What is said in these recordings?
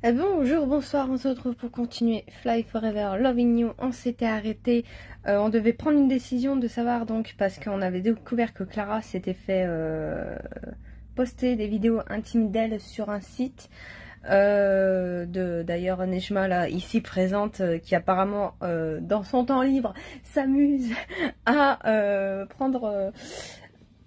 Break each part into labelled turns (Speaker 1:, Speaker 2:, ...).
Speaker 1: Bonjour, bonsoir, on se retrouve pour continuer Fly Forever Loving You. On s'était arrêté, on devait prendre une décision de savoir donc, parce qu'on avait découvert que Clara s'était fait poster des vidéos intimes d'elle sur un site. D'ailleurs Nejma là ici présente qui apparemment dans son temps libre s'amuse à prendre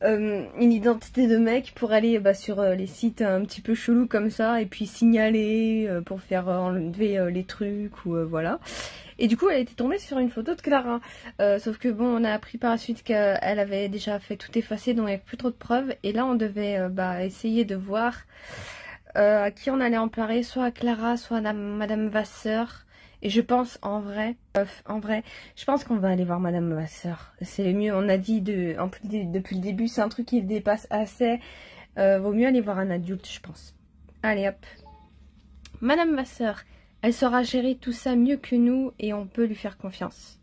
Speaker 1: une identité de mec pour aller sur les sites un petit peu chelous comme ça et puis signaler pour faire enlever les trucs ou voilà. Et du coup elle était tombée sur une photo de Clara, sauf que bon on a appris par la suite qu'elle avait déjà fait tout effacer donc il n'y avait plus trop de preuves et là on devait essayer de voir à qui on allait en parler, soit à Clara, soit à Madame Vasseur. Et je pense en vrai, je pense qu'on va aller voir Madame Vasseur. C'est le mieux, on a dit depuis le début, c'est un truc qui dépasse assez. Vaut mieux aller voir un adulte, je pense. Allez hop. Madame Vasseur, elle saura gérer tout ça mieux que nous et on peut lui faire confiance.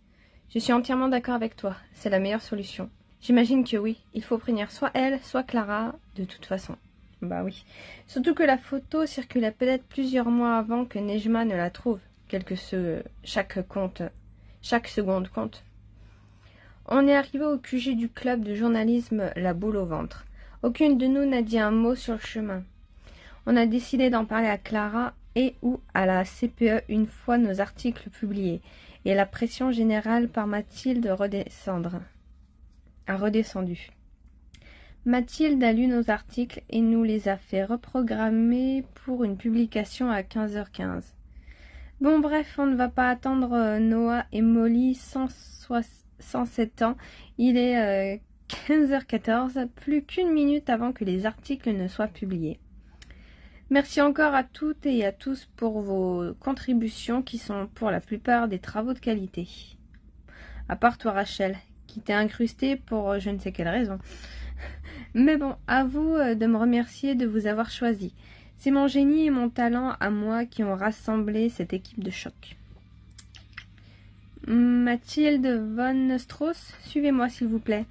Speaker 1: Je suis entièrement d'accord avec toi, c'est la meilleure solution. J'imagine que oui, il faut prévenir soit elle, soit Clara, de toute façon. Bah oui. Surtout que la photo circulait peut-être plusieurs mois avant que Nejma ne la trouve. Chaque seconde compte. On est arrivé au QG du club de journalisme, la boule au ventre. Aucune de nous n'a dit un mot sur le chemin. On a décidé d'en parler à Clara et ou à la CPE une fois nos articles publiés et la pression générale par Mathilde a redescendu. Mathilde a lu nos articles et nous les a fait reprogrammer pour une publication à 15h15. Bon bref, on ne va pas attendre Noah et Molly 107 ans. Il est 15h14, plus qu'une minute avant que les articles ne soient publiés. Merci encore à toutes et à tous pour vos contributions qui sont pour la plupart des travaux de qualité. À part toi Rachel, qui t'est incrustée pour je ne sais quelle raison. Mais bon, à vous de me remercier de vous avoir choisi. C'est mon génie et mon talent à moi qui ont rassemblé cette équipe de choc. Mathilde von Strauss, suivez-moi s'il vous plaît.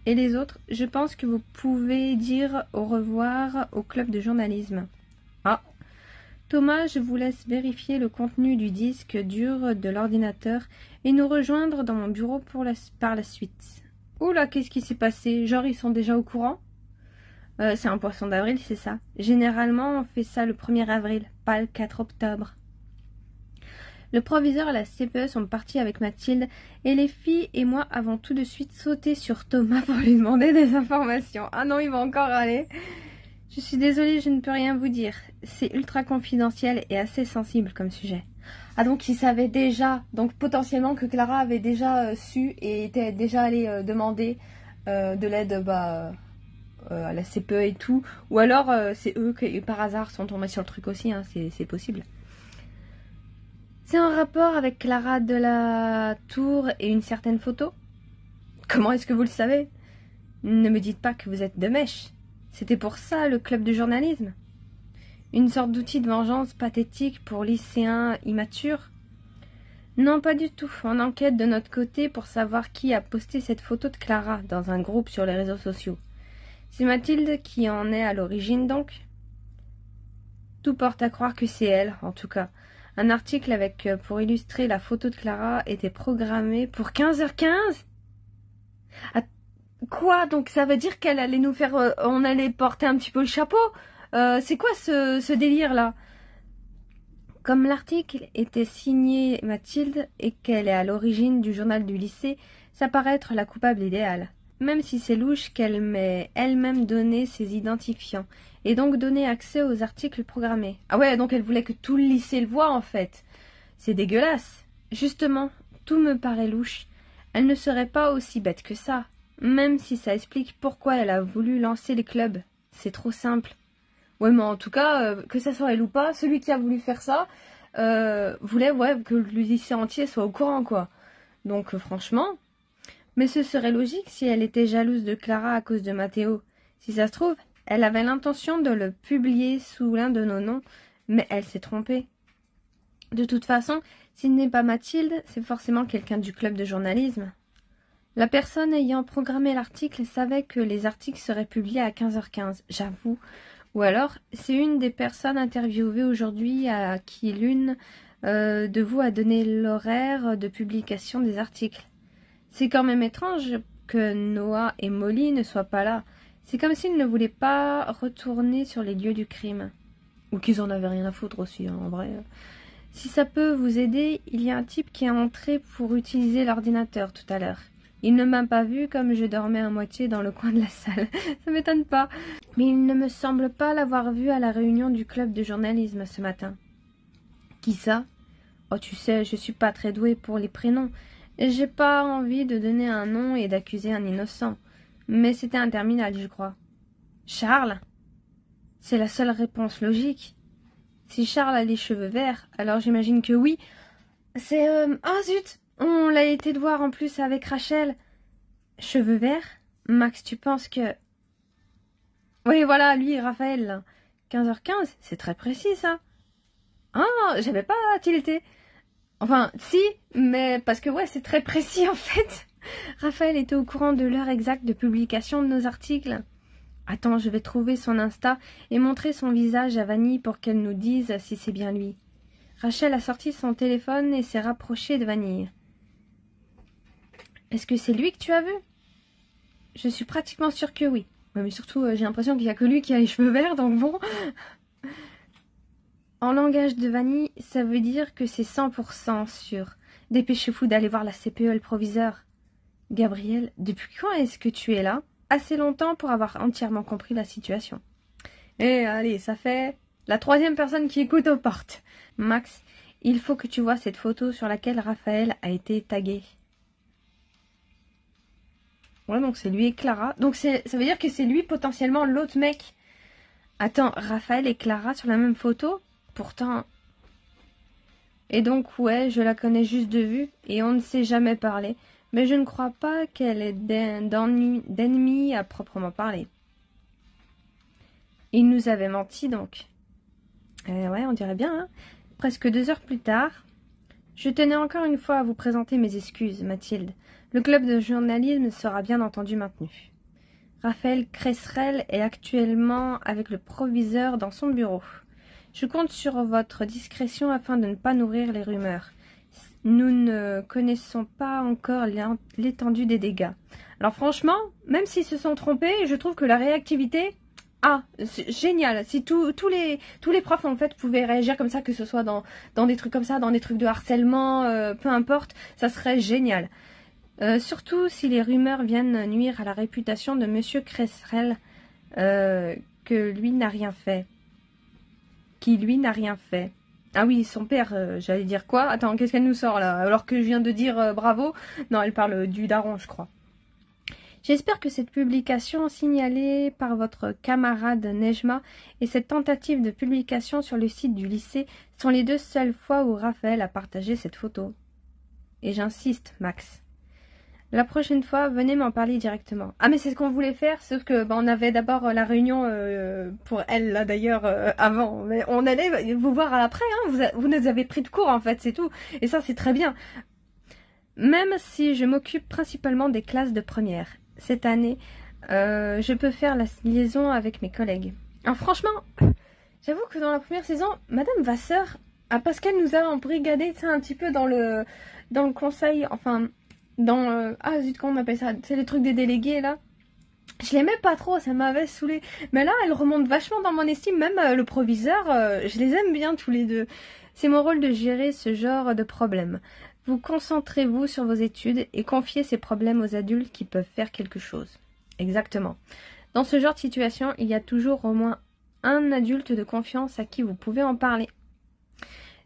Speaker 1: Et les autres, je pense que vous pouvez dire au revoir au club de journalisme. Ah, Thomas, je vous laisse vérifier le contenu du disque dur de l'ordinateur et nous rejoindre dans mon bureau par la suite. Oula, qu'est-ce qui s'est passé? Genre, ils sont déjà au courant? C'est un poisson d'avril, c'est ça. Généralement, on fait ça le 1er avril, pas le 4 octobre. Le proviseur et la CPE sont partis avec Mathilde, et les filles et moi avons tout de suite sauté sur Thomas pour lui demander des informations. Ah non, il va encore râler. Je suis désolée, je ne peux rien vous dire. C'est ultra confidentiel et assez sensible comme sujet. Ah donc il savait déjà, donc potentiellement que Clara avait déjà su et était déjà allée demander de l'aide à la CPE et tout. Ou alors c'est eux qui par hasard sont tombés sur le truc aussi, hein, c'est possible. C'est en rapport avec Clara de la Tour et une certaine photo? Comment est-ce que vous le savez? Ne me dites pas que vous êtes de mèche. C'était pour ça le club de journalisme? Une sorte d'outil de vengeance pathétique pour lycéens immatures? Non, pas du tout. On enquête de notre côté pour savoir qui a posté cette photo de Clara dans un groupe sur les réseaux sociaux. C'est Mathilde qui en est à l'origine donc? Tout porte à croire que c'est elle, en tout cas. Un article avec pour illustrer la photo de Clara était programmé pour 15h15? Ah, quoi? Donc ça veut dire qu'elle allait nous faire... on allait porter un petit peu le chapeau? C'est quoi ce délire-là? Comme l'article était signé Mathilde et qu'elle est à l'origine du journal du lycée, ça paraît être la coupable idéale. Même si c'est louche qu'elle m'ait elle-même donné ses identifiants, et donc donné accès aux articles programmés. Ah ouais, donc elle voulait que tout le lycée le voie en fait. C'est dégueulasse. Justement, tout me paraît louche. Elle ne serait pas aussi bête que ça, même si ça explique pourquoi elle a voulu lancer les clubs. C'est trop simple. Ouais, mais en tout cas, que ça soit elle ou pas, celui qui a voulu faire ça voulait que le lycée entier soit au courant, quoi. Donc franchement... Mais ce serait logique si elle était jalouse de Clara à cause de Mathéo. Si ça se trouve, elle avait l'intention de le publier sous l'un de nos noms, mais elle s'est trompée. De toute façon, s'il n'est pas Mathilde, c'est forcément quelqu'un du club de journalisme. La personne ayant programmé l'article savait que les articles seraient publiés à 15h15. J'avoue, Ou alors, c'est une des personnes interviewées aujourd'hui à qui l'une de vous a donné l'horaire de publication des articles. C'est quand même étrange que Noah et Molly ne soient pas là. C'est comme s'ils ne voulaient pas retourner sur les lieux du crime. Ou qu'ils en avaient rien à foutre aussi, hein, en vrai. Si ça peut vous aider, il y a un type qui est entré pour utiliser l'ordinateur tout à l'heure. Il ne m'a pas vu comme je dormais à moitié dans le coin de la salle. Ça m'étonne pas. Mais il ne me semble pas l'avoir vu à la réunion du club de journalisme ce matin. Qui ça? Oh, tu sais, je suis pas très douée pour les prénoms. J'ai pas envie de donner un nom et d'accuser un innocent. Mais c'était un terminal, je crois. Charles? C'est la seule réponse logique. Si Charles a les cheveux verts, alors j'imagine que oui. C'est... Oh zut! On l'a été de voir en plus avec Rachel. Cheveux verts? Max, tu penses que... Oui, voilà, lui, Raphaël, là. 15h15, c'est très précis, ça. Ah, j'avais pas tilté. Enfin, si, mais parce que ouais, c'est très précis, en fait. Raphaël était au courant de l'heure exacte de publication de nos articles. Attends, je vais trouver son Insta et montrer son visage à Vanille pour qu'elle nous dise si c'est bien lui. Rachel a sorti son téléphone et s'est rapprochée de Vanille. Est-ce que c'est lui que tu as vu? Je suis pratiquement sûre que oui. Ouais, mais surtout, j'ai l'impression qu'il n'y a que lui qui a les cheveux verts, donc bon. En langage de Vanille, ça veut dire que c'est 100% sûr. Dépêchez-vous d'aller voir la CPE, le proviseur. Gabriel, depuis quand est-ce que tu es là? Assez longtemps pour avoir entièrement compris la situation. Eh, allez, ça fait la 3e personne qui écoute aux portes. Max, il faut que tu vois cette photo sur laquelle Raphaël a été tagué. Ouais, donc c'est lui et Clara. Donc ça veut dire que c'est lui potentiellement l'autre mec. Attends, Raphaël et Clara sur la même photo? Pourtant... Et donc, ouais, je la connais juste de vue et on ne s'est jamais parlé. Mais je ne crois pas qu'elle ait d'ennemis à proprement parler. Il nous avait menti donc. Ouais, on dirait bien, hein. Presque 2 heures plus tard, je tenais encore une fois à vous présenter mes excuses, Mathilde. Le club de journalisme sera bien entendu maintenu. Raphaël Cresserel est actuellement avec le proviseur dans son bureau. Je compte sur votre discrétion afin de ne pas nourrir les rumeurs. Nous ne connaissons pas encore l'étendue des dégâts. Alors franchement, même s'ils se sont trompés, je trouve que la réactivité... Ah, c'est génial. Si tous les profs en fait pouvaient réagir comme ça, que ce soit dans des trucs comme ça, dans des trucs de harcèlement, peu importe, ça serait génial. Surtout si les rumeurs viennent nuire à la réputation de Monsieur Cresserel, que lui n'a rien fait. Qui lui n'a rien fait. Ah oui, son père, j'allais dire quoi? Attends, qu'est-ce qu'elle nous sort là? Alors que je viens de dire bravo. Non, elle parle du daron, je crois. J'espère que cette publication signalée par votre camarade Nejma et cette tentative de publication sur le site du lycée sont les 2 seules fois où Raphaël a partagé cette photo. Et j'insiste, Max. La prochaine fois, venez m'en parler directement. Ah mais c'est ce qu'on voulait faire, sauf que on avait d'abord la réunion pour elle là d'ailleurs avant. Mais on allait vous voir à l'après, hein. Vous nous avez pris de court en fait, c'est tout. Et ça c'est très bien. Même si je m'occupe principalement des classes de première. Cette année, je peux faire la liaison avec mes collègues. Alors franchement, j'avoue que dans la première saison, Madame Vasseur, parce qu'elle nous a embrigadé un petit peu dans le conseil, enfin... ah zut, comment on appelle ça? C'est les trucs des délégués là. Je l'aimais pas trop, ça m'avait saoulé. Mais là, elle remonte vachement dans mon estime. Même le proviseur, je les aime bien tous les deux. C'est mon rôle de gérer ce genre de problème. Vous concentrez-vous sur vos études et confiez ces problèmes aux adultes qui peuvent faire quelque chose. Exactement. Dans ce genre de situation, il y a toujours au moins un adulte de confiance à qui vous pouvez en parler.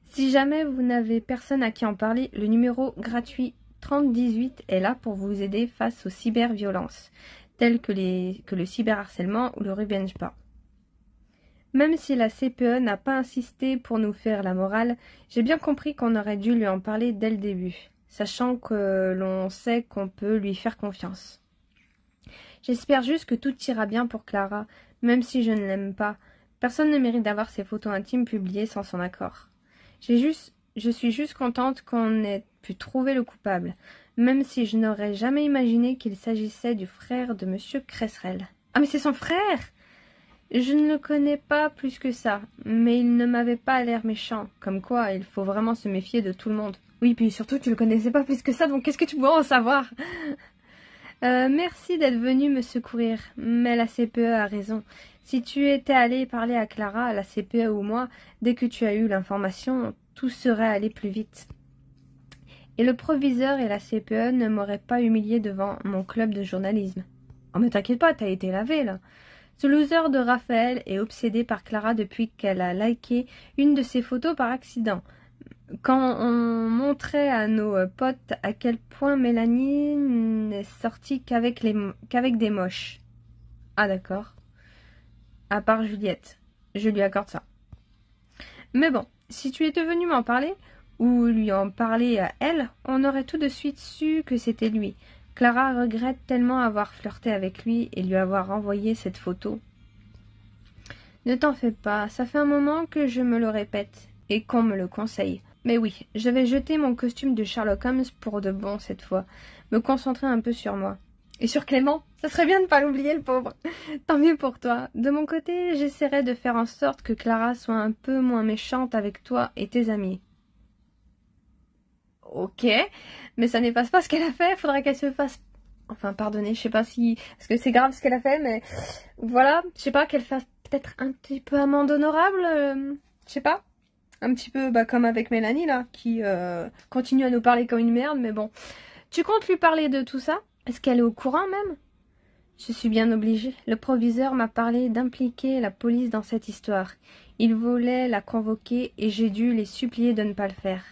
Speaker 1: Si jamais vous n'avez personne à qui en parler, le numéro gratuit 3018 est là pour vous aider face aux cyberviolences, telles que le cyberharcèlement ou le revenge porn. Même si la CPE n'a pas insisté pour nous faire la morale, j'ai bien compris qu'on aurait dû lui en parler dès le début, sachant que l'on sait qu'on peut lui faire confiance. J'espère juste que tout ira bien pour Clara, même si je ne l'aime pas. Personne ne mérite d'avoir ses photos intimes publiées sans son accord. Je suis juste contente qu'on ait pu trouver le coupable, même si je n'aurais jamais imaginé qu'il s'agissait du frère de Monsieur Cresserel. Ah mais c'est son frère! Je ne le connais pas plus que ça, mais il ne m'avait pas l'air méchant. Comme quoi, il faut vraiment se méfier de tout le monde. Oui, puis surtout, tu le connaissais pas plus que ça, donc qu'est-ce que tu pourrais en savoir? Merci d'être venu me secourir, mais la CPE a raison. Si tu étais allé parler à Clara, la CPE ou moi, dès que tu as eu l'information, tout serait allé plus vite. Et le proviseur et la CPE ne m'auraient pas humilié devant mon club de journalisme. Oh mais t'inquiète pas, t'as été lavé là. Ce loser de Raphaël est obsédé par Clara depuis qu'elle a liké une de ses photos par accident. Quand on montrait à nos potes à quel point Mélanie n'est sortie qu'avec des moches. Ah d'accord. À part Juliette. Je lui accorde ça. Mais bon, si tu étais venu m'en parler, ou lui en parler à elle, on aurait tout de suite su que c'était lui. Clara regrette tellement avoir flirté avec lui et lui avoir envoyé cette photo. Ne t'en fais pas, ça fait un moment que je me le répète, et qu'on me le conseille. Mais oui, je vais jeter mon costume de Sherlock Holmes pour de bon cette fois, me concentrer un peu sur moi. Et sur Clément, ça serait bien de ne pas l'oublier, le pauvre. Tant mieux pour toi. De mon côté, j'essaierai de faire en sorte que Clara soit un peu moins méchante avec toi et tes amis. Ok, mais ça n'efface pas ce qu'elle a fait, faudrait qu'elle se fasse... Enfin, pardonnez, je sais pas si... Est-ce que c'est grave ce qu'elle a fait, mais... Voilà, je sais pas, qu'elle fasse peut-être un petit peu amende honorable, je sais pas. Un petit peu comme avec Mélanie, là, qui continue à nous parler comme une merde, mais bon. Tu comptes lui parler de tout ça? Est-ce qu'elle est au courant, même? Je suis bien obligée. Le proviseur m'a parlé d'impliquer la police dans cette histoire. Il voulait la convoquer et j'ai dû les supplier de ne pas le faire.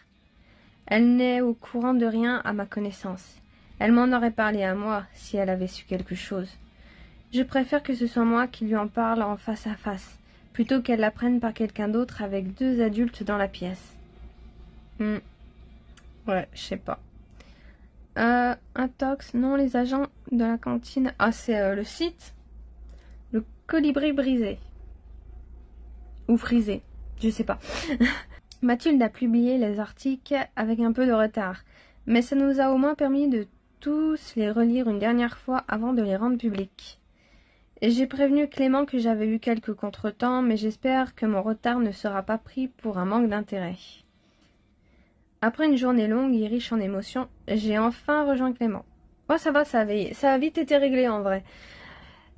Speaker 1: Elle n'est au courant de rien à ma connaissance. Elle m'en aurait parlé à moi si elle avait su quelque chose. Je préfère que ce soit moi qui lui en parle en face à face, plutôt qu'elle l'apprenne par quelqu'un d'autre avec 2 adultes dans la pièce. Ouais, je sais pas. Intox, non, les agents de la cantine... Ah, c'est le site. Le colibri brisé. Ou frisé, je sais pas. Mathilde a publié les articles avec un peu de retard, mais ça nous a au moins permis de tous les relire une dernière fois avant de les rendre publics. J'ai prévenu Clément que j'avais eu quelques contretemps, mais j'espère que mon retard ne sera pas pris pour un manque d'intérêt. Après une journée longue et riche en émotions, j'ai enfin rejoint Clément. Oh, ça va, ça a vite été réglé en vrai.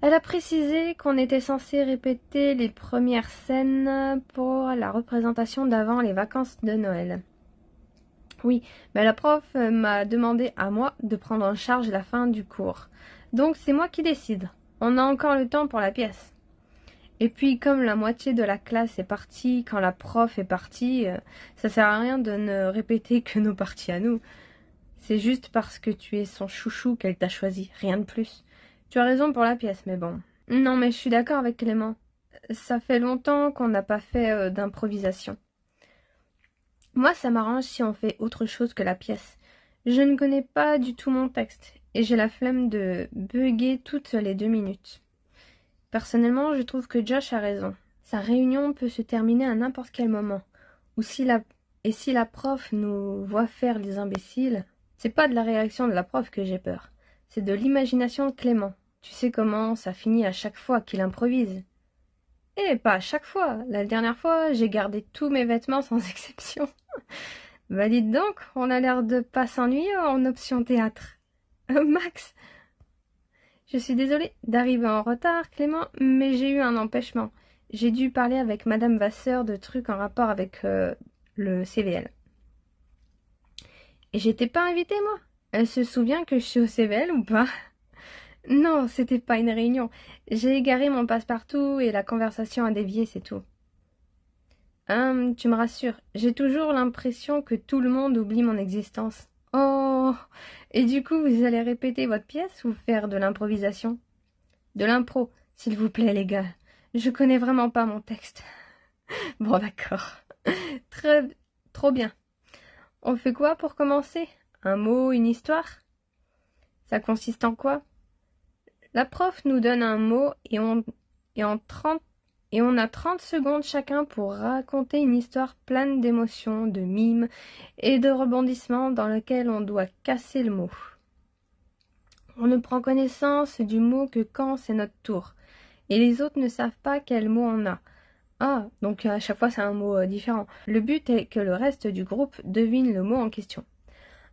Speaker 1: Elle a précisé qu'on était censé répéter les premières scènes pour la représentation d'avant les vacances de Noël. Oui, mais la prof m'a demandé à moi de prendre en charge la fin du cours. Donc c'est moi qui décide. On a encore le temps pour la pièce. Et puis comme la moitié de la classe est partie quand la prof est partie, ça sert à rien de ne répéter que nos parties à nous. C'est juste parce que tu es son chouchou qu'elle t'a choisi, rien de plus. Tu as raison pour la pièce, mais bon. Non, mais je suis d'accord avec Clément. Ça fait longtemps qu'on n'a pas fait d'improvisation. Moi, ça m'arrange si on fait autre chose que la pièce. Je ne connais pas du tout mon texte, et j'ai la flemme de bugger toutes les 2 minutes. Personnellement, je trouve que Josh a raison. Sa réunion peut se terminer à n'importe quel moment. Si la prof nous voit faire les imbéciles, c'est pas de la réaction de la prof que j'ai peur. C'est de l'imagination de Clément. Tu sais comment ça finit à chaque fois qu'il improvise. Et pas à chaque fois. La dernière fois, j'ai gardé tous mes vêtements sans exception. Bah dites donc, on a l'air de pas s'ennuyer en option théâtre. Max, je suis désolée d'arriver en retard, Clément, mais j'ai eu un empêchement. J'ai dû parler avec Madame Vasseur de trucs en rapport avec le CVL. Et j'étais pas invitée, moi. Elle se souvient que je suis au CVL ou pas? Non, c'était pas une réunion. J'ai égaré mon passe-partout et la conversation a dévié, c'est tout. Tu me rassures. J'ai toujours l'impression que tout le monde oublie mon existence. Oh! Et du coup, vous allez répéter votre pièce ou faire de l'improvisation? De l'impro, s'il vous plaît, les gars. Je connais vraiment pas mon texte. Bon, d'accord. Trop bien. On fait quoi pour commencer? Un mot, une histoire? Ça consiste en quoi? La prof nous donne un mot et on a 30 secondes chacun pour raconter une histoire pleine d'émotions, de mimes et de rebondissements dans lequel on doit casser le mot. On ne prend connaissance du mot que quand c'est notre tour. et les autres ne savent pas quel mot on a. Ah, donc à chaque fois c'est un mot différent. Le but est que le reste du groupe devine le mot en question.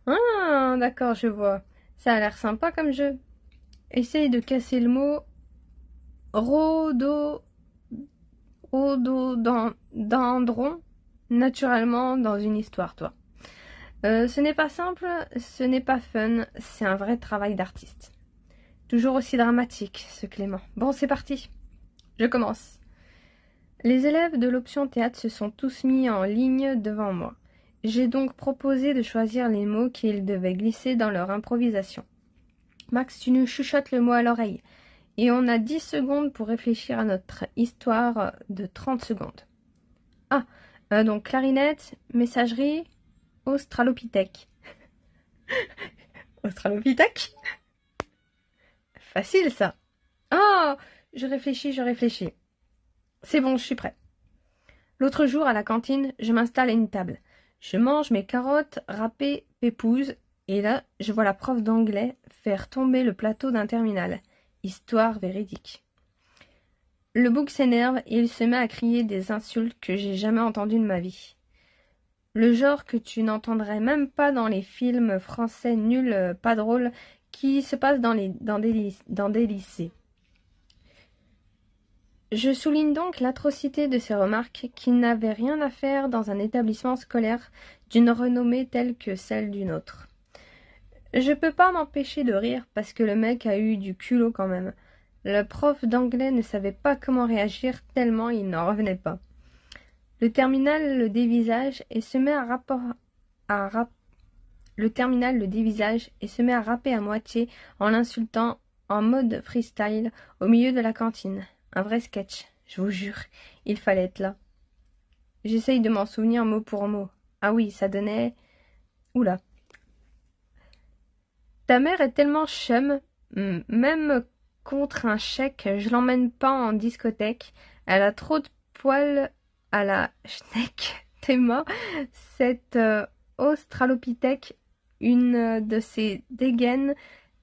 Speaker 1: Ah, d'accord, je vois. Ça a l'air sympa comme jeu. Essaye de casser le mot rhododendron naturellement dans une histoire, toi. Ce n'est pas simple, ce n'est pas fun, c'est un vrai travail d'artiste. Toujours aussi dramatique, ce Clément. Bon, c'est parti. Je commence. Les élèves de l'option théâtre se sont tous mis en ligne devant moi. J'ai donc proposé de choisir les mots qu'ils devaient glisser dans leur improvisation. Max, tu nous chuchotes le mot à l'oreille. Et on a 10 secondes pour réfléchir à notre histoire de 30 secondes. Ah, donc clarinette, messagerie, australopithèque. Australopithèque? Facile ça. Ah, je réfléchis. C'est bon, je suis prêt. L'autre jour, à la cantine, je m'installe à une table. Je mange mes carottes râpées pépouses, et là, je vois la prof d'anglais faire tomber le plateau d'un terminal. Histoire véridique. Le bouc s'énerve et il se met à crier des insultes que j'ai jamais entendues de ma vie. Le genre que tu n'entendrais même pas dans les films français nuls, pas drôles, qui se passent dans des lycées. Je souligne donc l'atrocité de ces remarques qui n'avaient rien à faire dans un établissement scolaire d'une renommée telle que celle du nôtre. Je peux pas m'empêcher de rire parce que le mec a eu du culot quand même. Le prof d'anglais ne savait pas comment réagir tellement il n'en revenait pas. Le terminal le dévisage et se met à rapper à moitié en l'insultant en mode freestyle au milieu de la cantine. Un vrai sketch, je vous jure, il fallait être là. J'essaye de m'en souvenir mot pour mot. Ah oui, ça donnait... Oula. Ta mère est tellement chum, même contre un chèque, je l'emmène pas en discothèque. Elle a trop de poils à la schneck. T'es mort. Cette australopithèque, une de ces dégaines.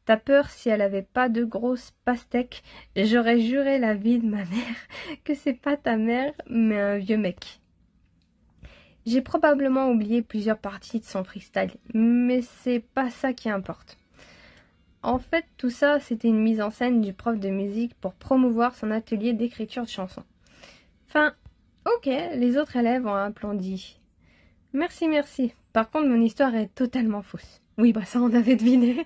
Speaker 1: T'as peur si elle avait pas de grosses pastèques. J'aurais juré la vie de ma mère que c'est pas ta mère, mais un vieux mec. J'ai probablement oublié plusieurs parties de son freestyle, mais c'est pas ça qui importe. En fait, tout ça, c'était une mise en scène du prof de musique pour promouvoir son atelier d'écriture de chansons. Enfin, ok, les autres élèves ont applaudi. Merci, merci. Par contre, mon histoire est totalement fausse. Oui, bah ça, on avait deviné.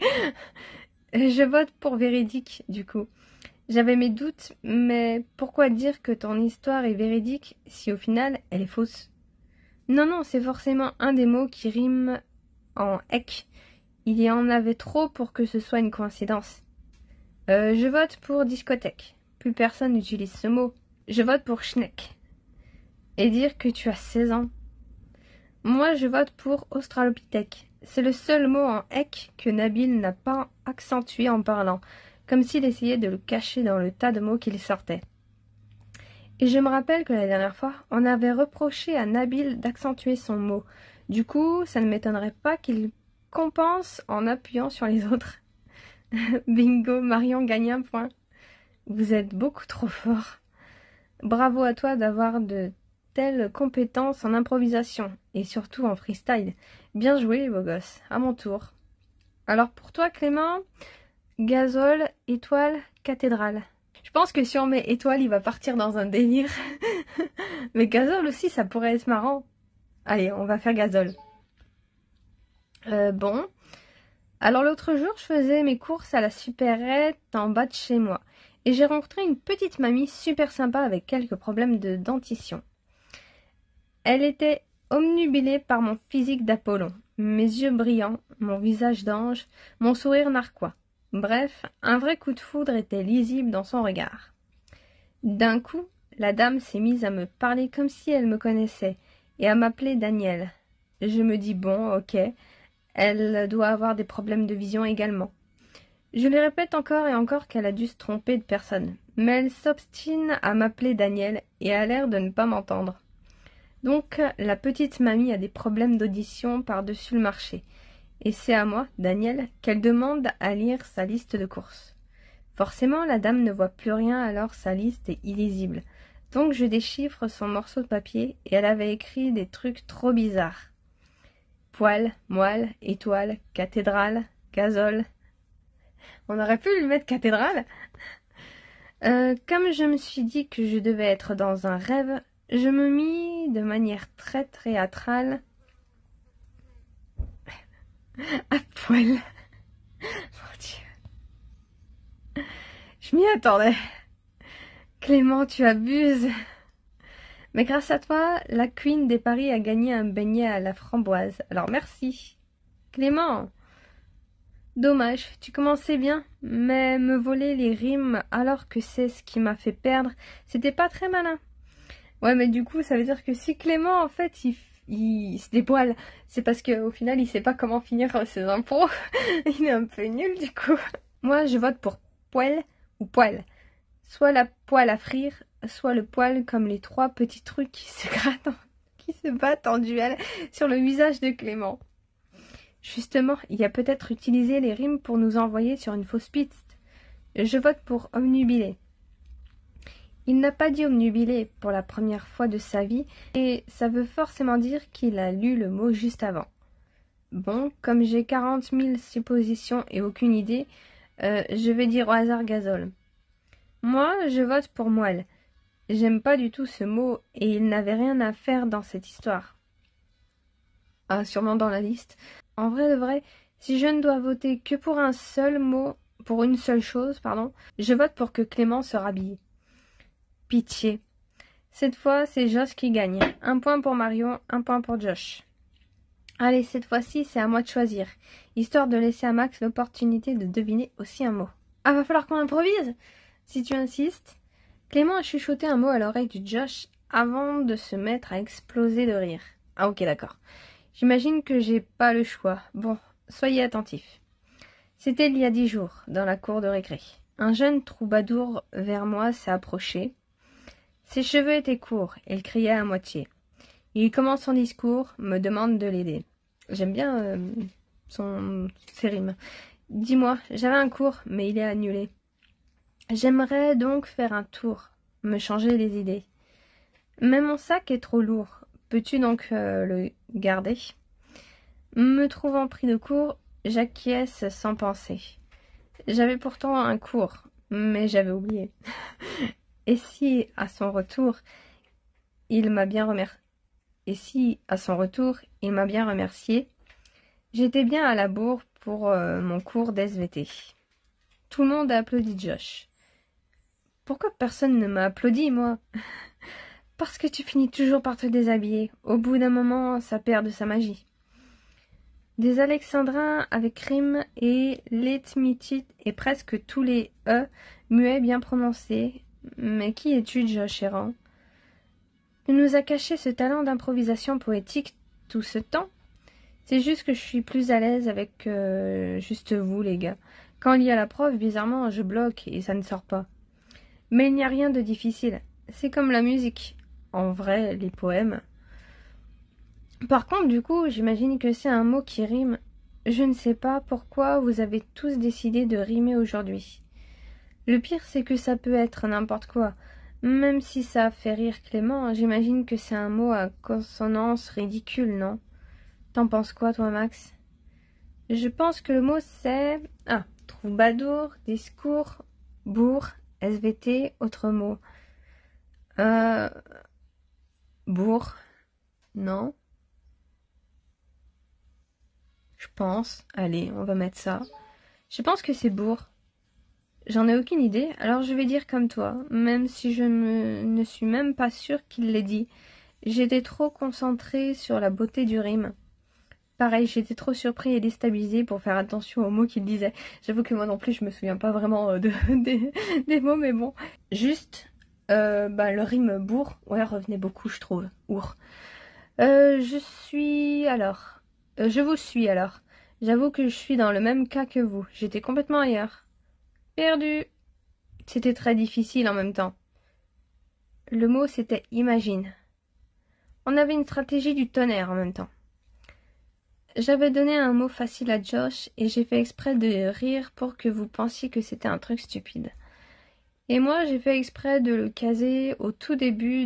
Speaker 1: Je vote pour véridique, du coup. J'avais mes doutes, mais pourquoi dire que ton histoire est véridique si au final, elle est fausse? Non, c'est forcément un des mots qui rime en « ec ». Il y en avait trop pour que ce soit une coïncidence. Je vote pour discothèque. Plus personne n'utilise ce mot. Je vote pour schneck. Et dire que tu as 16 ans. Moi, je vote pour australopithèque. C'est le seul mot en ec que Nabil n'a pas accentué en parlant, comme s'il essayait de le cacher dans le tas de mots qu'il sortait. Et je me rappelle que la dernière fois, on avait reproché à Nabil d'accentuer son mot. Du coup, ça ne m'étonnerait pas qu'il compense en appuyant sur les autres. Bingo, Marion gagne un point. Vous êtes beaucoup trop fort. Bravo à toi d'avoir de telles compétences en improvisation et surtout en freestyle. Bien joué, beau gosse. À mon tour. Alors pour toi, Clément, gazole, étoile, cathédrale. Je pense que si on met étoile, il va partir dans un délire. Mais gazole aussi, ça pourrait être marrant. Allez, on va faire gazole. Bon. Alors l'autre jour, je faisais mes courses à la supérette en bas de chez moi. Et j'ai rencontré une petite mamie super sympa avec quelques problèmes de dentition. Elle était omnubilée par mon physique d'Apollon, mes yeux brillants, mon visage d'ange, mon sourire narquois. Bref, un vrai coup de foudre était lisible dans son regard. D'un coup, la dame s'est mise à me parler comme si elle me connaissait et à m'appeler Daniel. Je me dis bon, ok, elle doit avoir des problèmes de vision également. Je lui répète encore et encore qu'elle a dû se tromper de personne, mais elle s'obstine à m'appeler Daniel et a l'air de ne pas m'entendre. Donc, la petite mamie a des problèmes d'audition par-dessus le marché. Et c'est à moi, Daniel, qu'elle demande à lire sa liste de courses. Forcément, la dame ne voit plus rien, alors sa liste est illisible. Donc je déchiffre son morceau de papier et elle avait écrit des trucs trop bizarres. Poil, moelle, étoile, cathédrale, gazole. On aurait pu lui mettre cathédrale. Comme je me suis dit que je devais être dans un rêve, je me mis de manière très théâtrale à poil. Mon Dieu. Je m'y attendais. Clément, tu abuses. Mais grâce à toi, la Queen des Paris a gagné un beignet à la framboise. Alors merci. Clément. Dommage, tu commençais bien, mais me voler les rimes alors que c'est ce qui m'a fait perdre, c'était pas très malin. Ouais, mais du coup, ça veut dire que si Clément, en fait, il se dévoile, c'est parce qu'au final, il sait pas comment finir ses impôts. Il est un peu nul, du coup. Moi, je vote pour poêle ou poêle. Soit la poêle à frire, soit le poil comme les trois petits trucs qui se grattent, qui se battent en duel sur le visage de Clément. Justement, il a peut-être utilisé les rimes pour nous envoyer sur une fausse piste. Je vote pour omnubilé. Il n'a pas dit omnubilé pour la première fois de sa vie, et ça veut forcément dire qu'il a lu le mot juste avant. Bon, comme j'ai 40 000 suppositions et aucune idée, je vais dire au hasard gazole. Moi, je vote pour moelle. J'aime pas du tout ce mot, et il n'avait rien à faire dans cette histoire. Ah, sûrement dans la liste. En vrai de vrai, si je ne dois voter que pour un seul mot, pour une seule chose, pardon, je vote pour que Clément se rhabille. Pitié. Cette fois, c'est Josh qui gagne. 1 point pour Marion, 1 point pour Josh. Allez, cette fois-ci, c'est à moi de choisir, histoire de laisser à Max l'opportunité de deviner aussi un mot. Ah, va falloir qu'on improvise, si tu insistes. Clément a chuchoté un mot à l'oreille du Josh avant de se mettre à exploser de rire. Ah, ok, d'accord. J'imagine que j'ai pas le choix. Bon, soyez attentifs. C'était il y a 10 jours, dans la cour de récré. Un jeune troubadour vers moi s'est approché. Ses cheveux étaient courts, il criait à moitié. Il commence son discours, me demande de l'aider. J'aime bien ses rimes. Dis-moi, j'avais un cours, mais il est annulé. J'aimerais donc faire un tour, me changer les idées. Mais mon sac est trop lourd. Peux-tu donc le garder? Me trouvant pris de court, j'acquiesce sans penser. J'avais pourtant un cours, mais j'avais oublié. Et si, à son retour, il m'a bien remercié, j'étais bien à la bourre pour mon cours d'SVT. Tout le monde a applaudi Josh. Pourquoi personne ne m'a applaudi, moi? Parce que tu finis toujours par te déshabiller. Au bout d'un moment, ça perd de sa magie. Des alexandrins avec rime et l'étmitit et presque tous les E muets bien prononcés. Mais qui es-tu, Josh Errant? Tu nous as caché ce talent d'improvisation poétique tout ce temps? C'est juste que je suis plus à l'aise avec juste vous, les gars. Quand il y a la preuve, bizarrement, je bloque et ça ne sort pas. Mais il n'y a rien de difficile. C'est comme la musique. En vrai, les poèmes. Par contre, du coup, j'imagine que c'est un mot qui rime. Je ne sais pas pourquoi vous avez tous décidé de rimer aujourd'hui. Le pire, c'est que ça peut être n'importe quoi. Même si ça fait rire Clément, j'imagine que c'est un mot à consonance ridicule, non? T'en penses quoi, toi, Max? Je pense que le mot c'est... Ah, troubadour, discours, bourre, SVT, autre mot. Bourre, non? Je pense. Allez, on va mettre ça. Je pense que c'est bourre. J'en ai aucune idée, alors je vais dire comme toi, même si je ne suis même pas sûre qu'il l'ait dit. J'étais trop concentrée sur la beauté du rime. Pareil, j'étais trop surpris et déstabilisé pour faire attention aux mots qu'il disait. J'avoue que moi non plus, je me souviens pas vraiment des mots, mais bon. Juste, le rime bourre, ouais, revenait beaucoup, je trouve. Our. Je vous suis alors. J'avoue que je suis dans le même cas que vous. J'étais complètement ailleurs. Perdu. C'était très difficile en même temps. Le mot, c'était imagine. On avait une stratégie du tonnerre en même temps. J'avais donné un mot facile à Josh et j'ai fait exprès de rire pour que vous pensiez que c'était un truc stupide. Et moi, j'ai fait exprès de le caser au tout début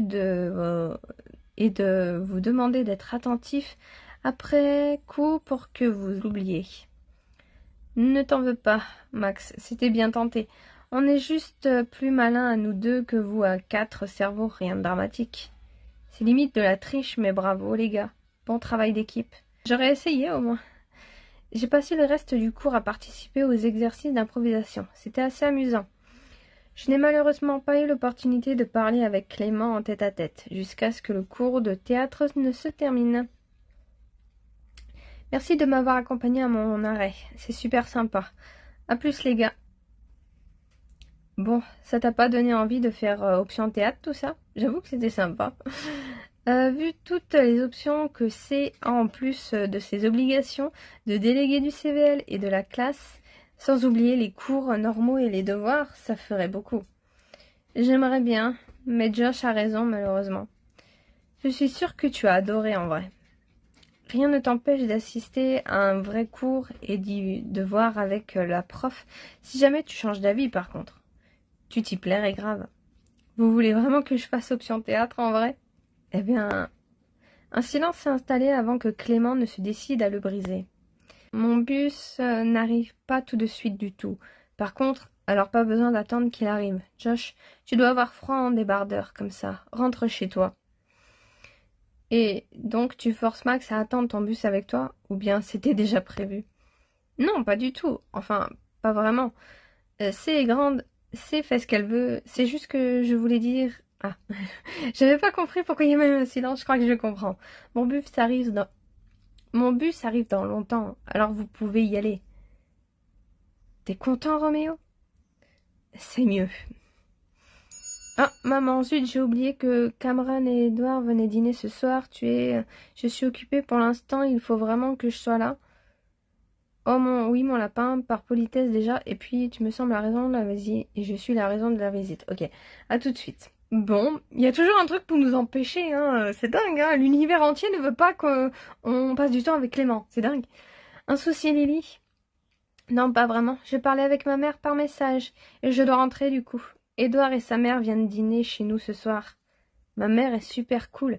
Speaker 1: et de vous demander d'être attentif après coup pour que vous l'oubliez. Ne t'en veux pas, Max, c'était bien tenté. On est juste plus malins à nous deux que vous à 4 cerveaux, rien de dramatique. C'est limite de la triche, mais bravo les gars. Bon travail d'équipe. J'aurais essayé au moins. J'ai passé le reste du cours à participer aux exercices d'improvisation. C'était assez amusant. Je n'ai malheureusement pas eu l'opportunité de parler avec Clément en tête-à-tête, jusqu'à ce que le cours de théâtre ne se termine. Merci de m'avoir accompagné à mon arrêt. C'est super sympa. À plus les gars. Bon, ça t'a pas donné envie de faire option théâtre tout ça? J'avoue que c'était sympa. Vu toutes les options que c'est en plus de ses obligations de délégué du CVL et de la classe, sans oublier les cours normaux et les devoirs, ça ferait beaucoup. J'aimerais bien, mais Josh a raison malheureusement. Je suis sûre que tu as adoré en vrai. Rien ne t'empêche d'assister à un vrai cours et d'y devoir avec la prof, si jamais tu changes d'avis par contre. Tu t'y plairais grave. Vous voulez vraiment que je fasse option théâtre en vrai? Eh bien, un silence s'est installé avant que Clément ne se décide à le briser. Mon bus n'arrive pas tout de suite du tout. Par contre, alors pas besoin d'attendre qu'il arrive. Josh, tu dois avoir froid en débardeur comme ça. Rentre chez toi. Et donc tu forces Max à attendre ton bus avec toi? Ou bien c'était déjà prévu? Non, pas du tout. Enfin, pas vraiment. C'est grande, c'est fait ce qu'elle veut. C'est juste que je voulais dire... Ah, j'avais pas compris pourquoi il y avait un silence, je crois que je comprends. Mon bus arrive dans longtemps, alors vous pouvez y aller. T'es content, Roméo? C'est mieux. Ah, maman, zut, j'ai oublié que Cameron et Edouard venaient dîner ce soir. Je suis occupée pour l'instant, il faut vraiment que je sois là. Oh oui, mon lapin, par politesse déjà, et puis tu me sembles la raison de la visite, et je suis la raison de la visite. Ok, à tout de suite. Bon, il y a toujours un truc pour nous empêcher, hein. C'est dingue, hein. L'univers entier ne veut pas qu'on passe du temps avec Clément. C'est dingue. Un souci, Lily? Non, pas vraiment. Je parlais avec ma mère par message, et je dois rentrer du coup. Édouard et sa mère viennent dîner chez nous ce soir. Ma mère est super cool,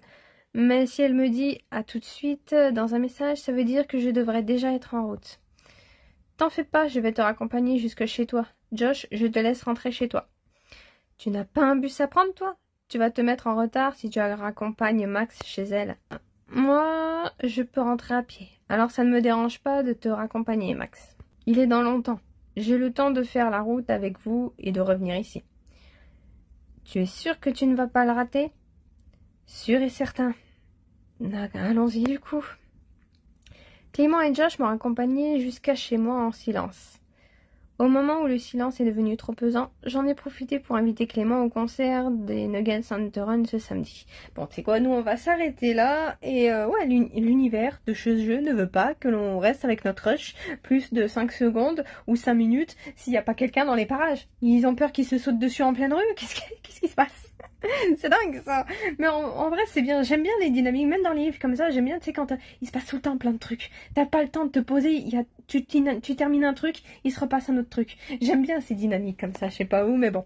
Speaker 1: mais si elle me dit à tout de suite dans un message, ça veut dire que je devrais déjà être en route. T'en fais pas, je vais te raccompagner jusque chez toi. Josh, je te laisse rentrer chez toi. Tu n'as pas un bus à prendre, toi? Tu vas te mettre en retard si tu raccompagnes Max chez elle. Moi, je peux rentrer à pied. Alors ça ne me dérange pas de te raccompagner, Max. Il est dans longtemps. J'ai le temps de faire la route avec vous et de revenir ici. Tu es sûr que tu ne vas pas le rater? Sûr et certain. Allons-y du coup. Clément et Josh m'ont accompagné jusqu'à chez moi en silence. Au moment où le silence est devenu trop pesant, j'en ai profité pour inviter Clément au concert des Nuggets on the Run ce samedi. Bon, tu sais quoi, nous on va s'arrêter là, et ouais, l'univers de ce jeu ne veut pas que l'on reste avec notre rush plus de 5 secondes ou 5 minutes s'il n'y a pas quelqu'un dans les parages. Ils ont peur qu'ils se sautent dessus en pleine rue, qu'est-ce qui se passe? C'est dingue ça. Mais en vrai c'est bien, j'aime bien les dynamiques, même dans les livres comme ça, j'aime bien, tu sais, quand il se passe tout le temps plein de trucs. T'as pas le temps de te poser, tu termines un truc, il se repasse un autre truc. J'aime bien ces dynamiques comme ça, je sais pas où, mais bon.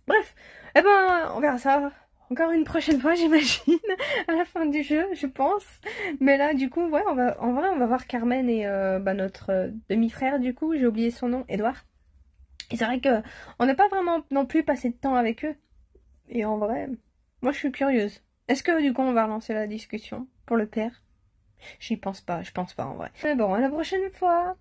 Speaker 1: Bref, eh ben on verra ça encore une prochaine fois, j'imagine, à la fin du jeu, je pense. Mais là, du coup, ouais, en vrai, on va voir Carmen et notre demi-frère, du coup, j'ai oublié son nom, Edouard. Et c'est vrai que on n'a pas vraiment non plus passé de temps avec eux. Et en vrai, moi je suis curieuse. Est-ce que du coup on va relancer la discussion pour le père? Je pense pas en vrai. Mais bon, à la prochaine fois.